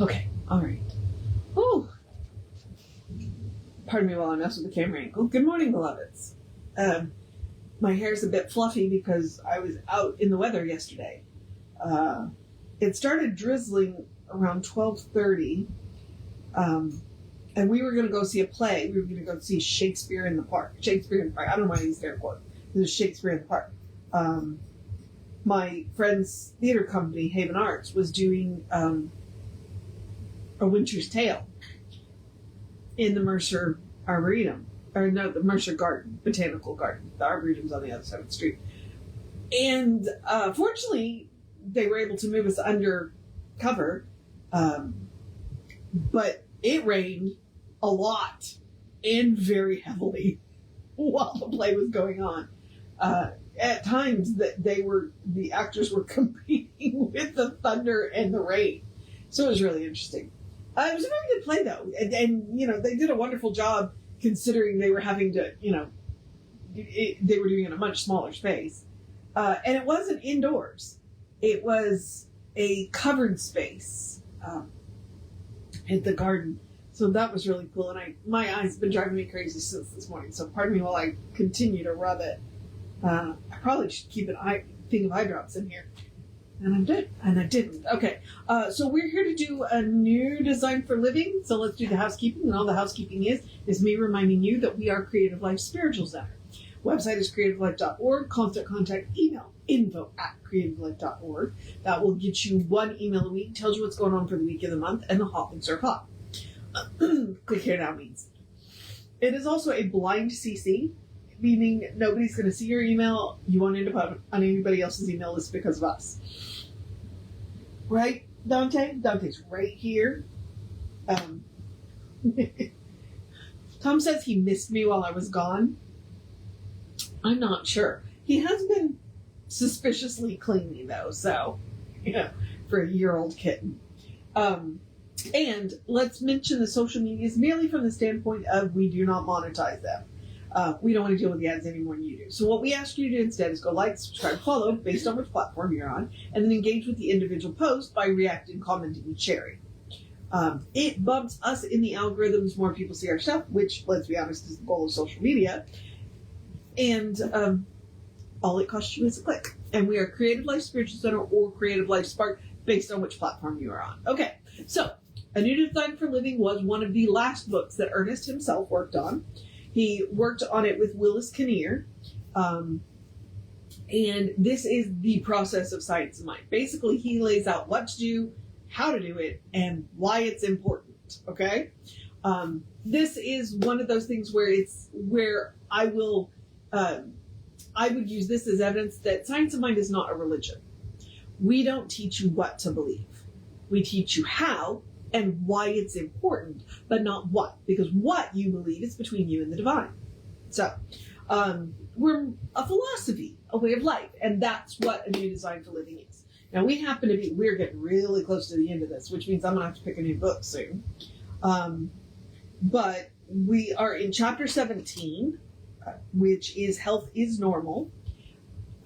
Okay, all right. Oh, pardon me while I mess with the camera angle. Good morning, beloveds. My hair's a bit fluffy because I was out in the weather yesterday. It started drizzling around 12:30, and we were going to go see a play. We were going to go see Shakespeare in the Park. Shakespeare in the Park. I don't know why I used air quotes. This is Shakespeare in the Park. My friend's theater company, Haven Arts, was doing A Winter's Tale in the Mercer Arboretum. Or no, the Mercer Garden, Botanical Garden. The Arboretum's on the other side of the street. And fortunately, they were able to move us under cover. But it rained a lot and very heavily while the play was going on. At times, the actors were competing with the thunder and the rain. So it was really interesting. It was a very good play, though. And you know, they did a wonderful job considering they were having to, you know, they were doing it in a much smaller space. And it wasn't indoors. It was a covered space at the garden. So that was really cool. And my eyes have been driving me crazy since this morning. So pardon me while I continue to rub it. I probably should keep a thing of eye drops in here. And I didn't. Okay. So we're here to do a new design for living. So let's do the housekeeping. And all the housekeeping is me reminding you that we are Creative Life Spiritual Center. Website is creativelife.org. Constant contact email info@creativelife.org. That will get you one email a week. Tells you what's going on for the week of the month. And the hot links are hot. Click here now means. It is also a blind CC, meaning nobody's going to see your email. You won't end up on anybody else's email list because of us. Right, Dante? Dante's right here. Tom says he missed me while I was gone. I'm not sure. He has been suspiciously clingy, though, so, you know, for a year-old kitten. And let's mention the social medias merely from the standpoint of we do not monetize them. We don't want to deal with the ads any more than you do. So what we ask you to do instead is go like, subscribe, follow, based on which platform you're on, and then engage with the individual post by reacting, commenting, and sharing. It bumps us in the algorithms. More people see our stuff, which, let's be honest, is the goal of social media. And all it costs you is a click. And we are Creative Life Spiritual Center or Creative Life Spark, based on which platform you are on. Okay, so A New Design for Living was one of the last books that Ernest himself worked on. He worked on it with Willis Kinnear, and this is the process of Science of Mind. Basically, he lays out what to do, how to do it, and why it's important, okay? This is one of those things where I would use this as evidence that Science of Mind is not a religion. We don't teach you what to believe. We teach you how and why it's important, but not what, because what you believe is between you and the divine. So, we're a philosophy, a way of life, and that's what A New Design for Living is. Now, we're getting really close to the end of this, which means I'm going to have to pick a new book soon. But we are in chapter 17, which is Health is Normal.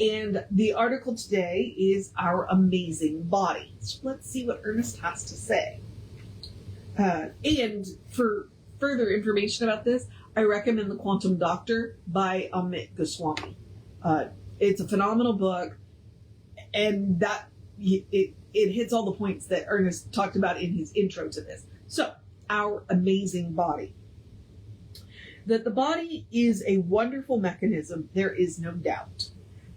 And the article today is Our Amazing Body. So let's see what Ernest has to say. And for further information about this, I recommend The Quantum Doctor by Amit Goswami. It's a phenomenal book, and it hits all the points that Ernest talked about in his intro to this. So, Our Amazing Body. That the body is a wonderful mechanism, there is no doubt.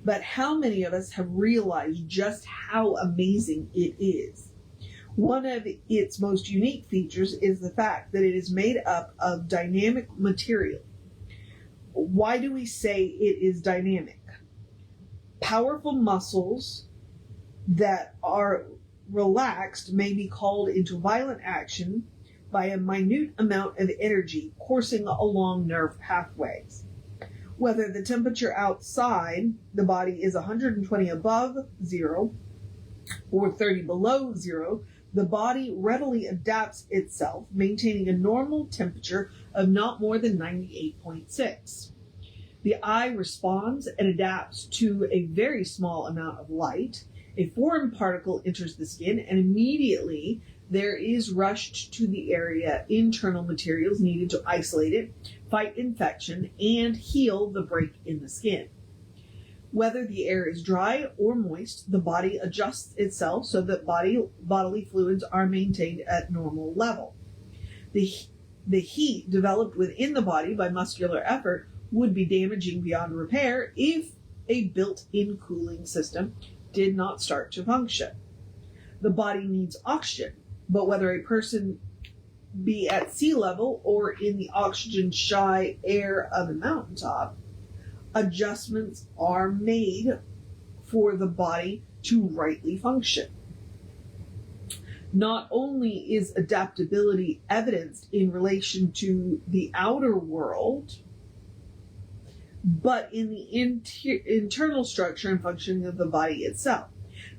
But how many of us have realized just how amazing it is? One of its most unique features is the fact that it is made up of dynamic material. Why do we say it is dynamic? Powerful muscles that are relaxed may be called into violent action by a minute amount of energy coursing along nerve pathways. Whether the temperature outside the body is 120 above zero or 30 below zero, the body readily adapts itself, maintaining a normal temperature of not more than 98.6. The eye responds and adapts to a very small amount of light. A foreign particle enters the skin, and immediately there is rushed to the area internal materials needed to isolate it, fight infection, and heal the break in the skin. Whether the air is dry or moist, the body adjusts itself so that bodily fluids are maintained at normal level. The heat developed within the body by muscular effort would be damaging beyond repair if a built-in cooling system did not start to function. The body needs oxygen, but whether a person be at sea level or in the oxygen-shy air of a mountaintop, adjustments are made for the body to rightly function. Not only is adaptability evidenced in relation to the outer world, but in the internal structure and functioning of the body itself.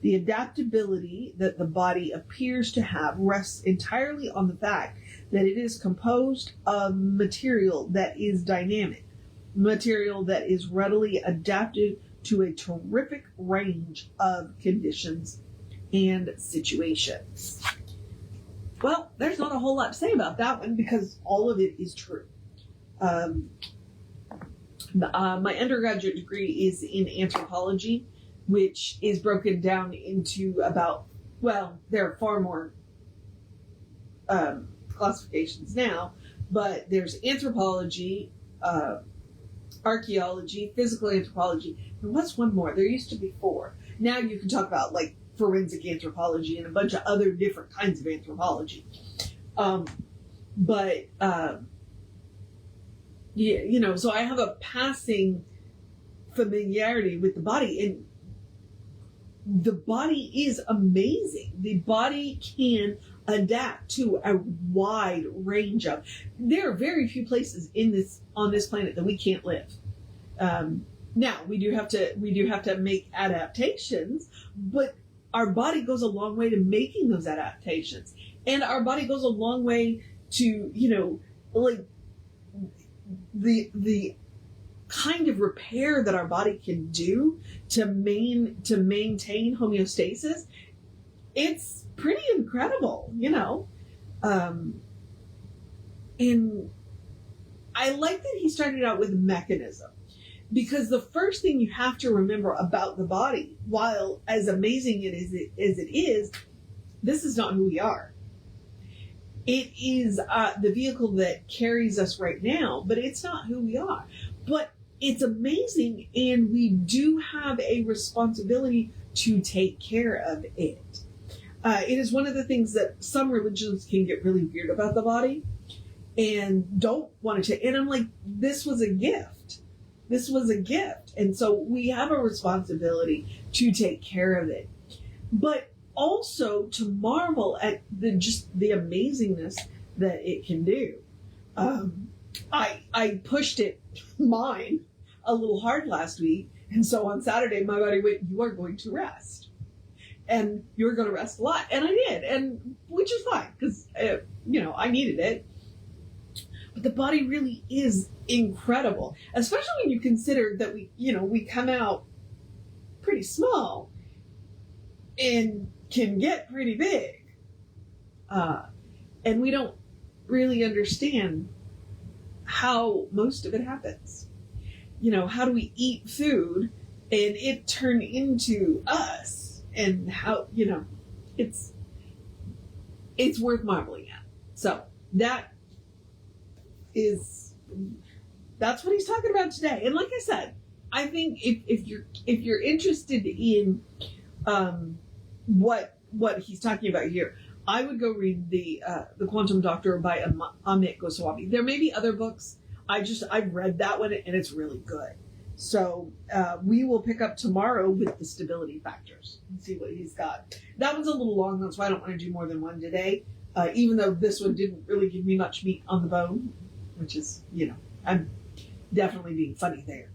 The adaptability that the body appears to have rests entirely on the fact that it is composed of material that is dynamic, material that is readily adapted to a terrific range of conditions and situations. Well, there's not a whole lot to say about that one because all of it is true. My undergraduate degree is in anthropology, which is broken down into there are far more classifications now, but there's anthropology, archaeology, physical anthropology, and what's one more? There used to be 4. Now you can talk about like forensic anthropology and a bunch of other different kinds of anthropology. So I have a passing familiarity with the body, and the body is amazing. The body can adapt to a wide range of. There are very few places on this planet that we can't live. Now we do have to make adaptations, but our body goes a long way to making those adaptations, and our body goes a long way to the kind of repair that our body can do to maintain homeostasis. It's pretty incredible, and I like that he started out with mechanism, because the first thing you have to remember about the body, while as amazing as it is, this is not who we are. It is the vehicle that carries us right now, but it's not who we are. But it's amazing, and we do have a responsibility to take care of it. It is one of the things that some religions can get really weird about the body and don't want to take. And I'm like, this was a gift. This was a gift. And so we have a responsibility to take care of it. But also to marvel at the amazingness that it can do. I pushed mine a little hard last week, and so on Saturday my body went, "You are going to rest, and you're going to rest a lot," and I did, and which is fine because I needed it. But the body really is incredible, especially when you consider that we come out pretty small and can get pretty big, and we don't really understand how most of it happens. How do we eat food and it turn into us, and how it's worth marveling at. So that's what he's talking about today. And like I said, I think if you're interested in what he's talking about here, I would go read the Quantum Doctor by Amit Goswami. There may be other books. I've read that one, and it's really good. So we will pick up tomorrow with the stability factors and see what he's got. That one's a little long, that's why I don't want to do more than one today. Even though this one didn't really give me much meat on the bone, which is, I'm definitely being funny there.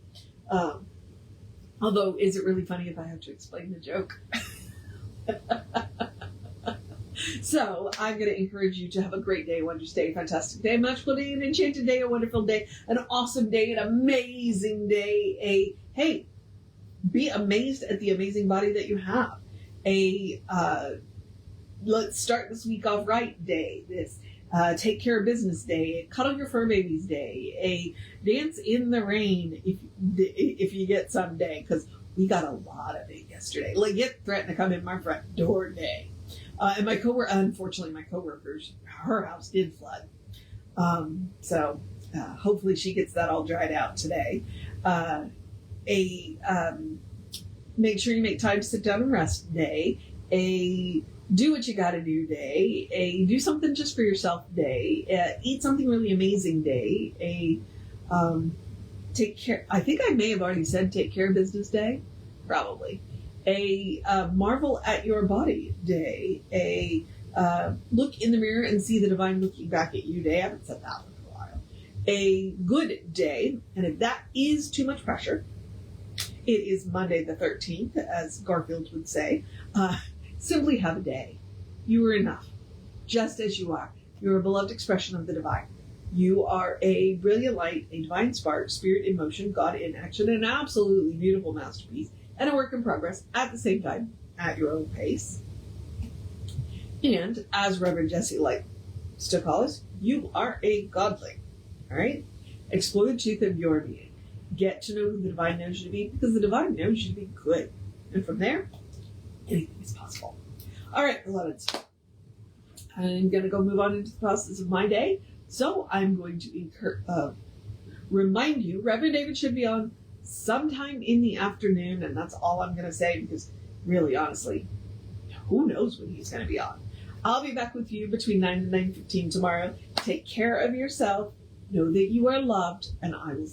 Although, is it really funny if I have to explain the joke? So, I'm going to encourage you to have a great day, a wondrous day, a fantastic day, a magical day, an enchanted day, a wonderful day, an awesome day, an amazing day. Hey, be amazed at the amazing body that you have. let's start this week off right day, this take care of business day, cuddle your fur babies day, a dance in the rain if you get some day, because we got a lot of it yesterday. Like, it threatened to come in my front door day. And unfortunately, my coworkers, her house did flood. So hopefully she gets that all dried out today. Make sure you make time to sit down and rest day. Do what you gotta do day. Do something just for yourself day. Eat something really amazing day. Take care. I think I may have already said take care of business day. Probably. Marvel at your body day. Look in the mirror and see the divine looking back at you day. I haven't said that one for a while. A good day. And if that is too much pressure, it is Monday the 13th, as Garfield would say. Simply have a day. You are enough, just as you are. You are a beloved expression of the divine. You are a brilliant light, a divine spark, spirit in motion, God in action, an absolutely beautiful masterpiece, and a work in progress at the same time, at your own pace. And as Reverend Jesse likes to call us, you are a godling. All right? Explore the truth of your being. Get to know who the divine knows you to be, because the divine knows you to be good. And from there, anything is possible. All right, beloveds. I'm going to go move on into the process of my day. So I'm going to remind you, Reverend David should be on sometime in the afternoon, and that's all I'm going to say, because really, honestly, who knows when he's going to be on. I'll be back with you between 9 and 9:15 tomorrow. Take care of yourself. Know that you are loved, and I will